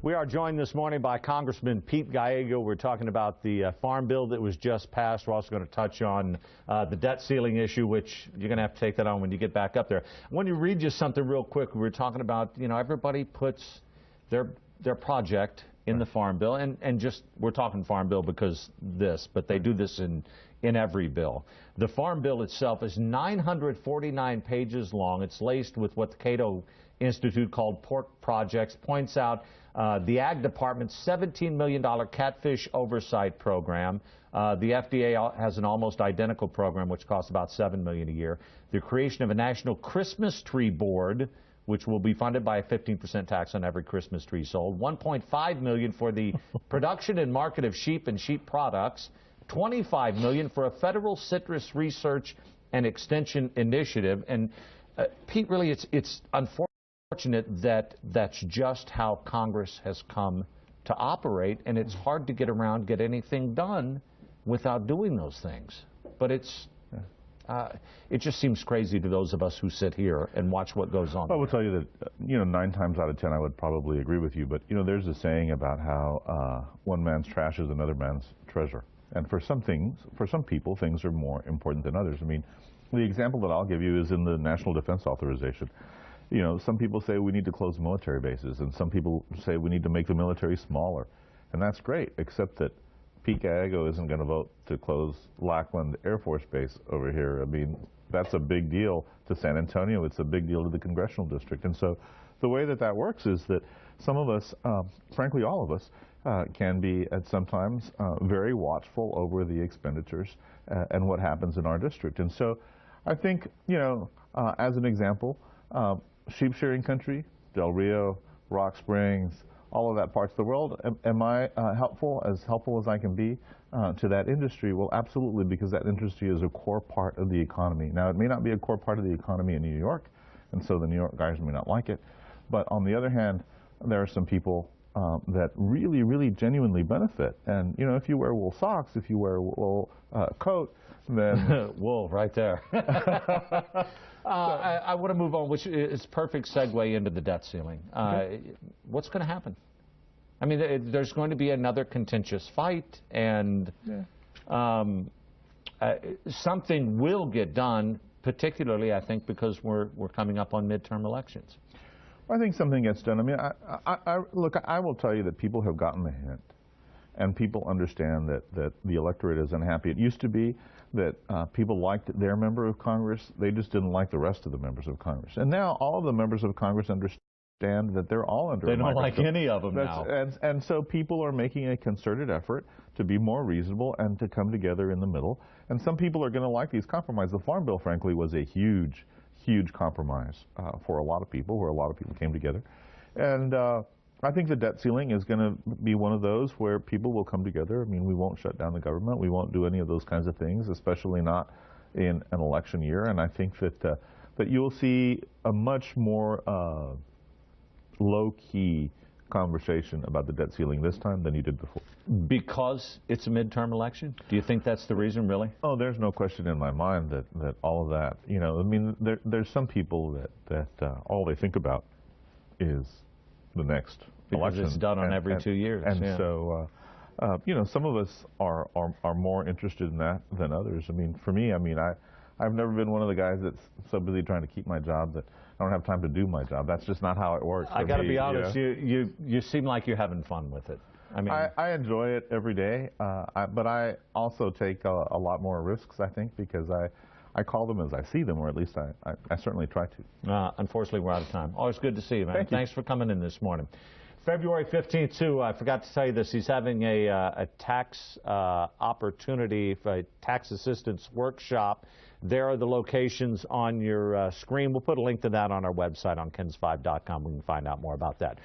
We are joined this morning by Congressman Pete Gallego. We're talking about the farm bill that was just passed. We're also going to touch on the debt ceiling issue, which you're going to have to take that on when you get back up there. I want to read you something real quick. We were talking about, everybody puts their project in the farm bill, and just we're talking farm bill because but they do this in every bill. The farm bill itself is 949 pages long. It's laced with what the Cato Institute called pork projects, points out the Ag Department's $17 million catfish oversight program. The FDA has an almost identical program, which costs about $7 million a year. The creation of a national Christmas tree board, which will be funded by a 15% tax on every Christmas tree sold. $1.5 million for the production and market of sheep and sheep products. $25 million for a federal citrus research and extension initiative. And Pete, really, it's unfortunate that that's just how Congress has come to operate, and it's hard to get anything done without doing those things. But it just seems crazy to those of us who sit here and watch what goes on. I will tell you that, 9 times out of 10, I would probably agree with you. But, there's a saying about how one man's trash is another man's treasure. And for some people, things are more important than others. I mean, the example that I'll give you is in the National Defense Authorization. Some people say we need to close military bases, and some people say we need to make the military smaller. And that's great, except that Pete Gallego isn't going to vote to close Lackland Air Force Base over here. I mean, that's a big deal to San Antonio. It's a big deal to the congressional district. And so the way that works is that some of us, frankly all of us, can be at sometimes very watchful over the expenditures and what happens in our district. And so I think, as an example, sheep shearing country, Del Rio, Rock Springs, all of that parts of the world. Am I helpful as I can be to that industry? Well, absolutely, because that industry is a core part of the economy. Now, it may not be a core part of the economy in New York, and so the New York guys may not like it. But on the other hand, there are some people that really, really genuinely benefit. And, if you wear wool socks, if you wear a wool coat, then... Wool, right there. I want to move on, which is perfect segue into the debt ceiling. What's going to happen? I mean, there's going to be another contentious fight, and something will get done, particularly, I think, because we're coming up on midterm elections. I think something gets done. I mean, look, I will tell you that people have gotten the hint, and people understand that the electorate is unhappy. It used to be that people liked their member of Congress. They just didn't like the rest of the members of Congress. And now all of the members of Congress understand that they're all under a microscope. They don't like any of them now. And so people are making a concerted effort to be more reasonable and to come together in the middle. And some people are going to like these compromises. The Farm Bill, frankly, was a huge compromise for a lot of people, where a lot of people came together. And I think the debt ceiling is going to be one of those where people will come together. I mean, we won't shut down the government. We won't do any of those kinds of things, especially not in an election year. And I think that you'll see a much more low-key conversation about the debt ceiling this time than you did before. Because it's a midterm election? Do you think that's the reason, really? Oh, there's no question in my mind that all of that, I mean, there's some people that all they think about is the next election. Because it's done on every 2 years. And so, some of us are more interested in that than others. I mean, for me, I've never been one of the guys that's so busy trying to keep my job that I don't have time to do my job. That's just not how it works. I got to be honest, you seem like you're having fun with it. I mean, I enjoy it every day, but I also take a lot more risks, I think, because I call them as I see them, or at least I certainly try to. Unfortunately, we're out of time. Always good to see you, man. Thanks for coming in this morning. February 15th, too, I forgot to tell you this, he's having a tax opportunity, a tax assistance workshop. There are the locations on your screen. We'll put a link to that on our website on KENS5.com. We can find out more about that.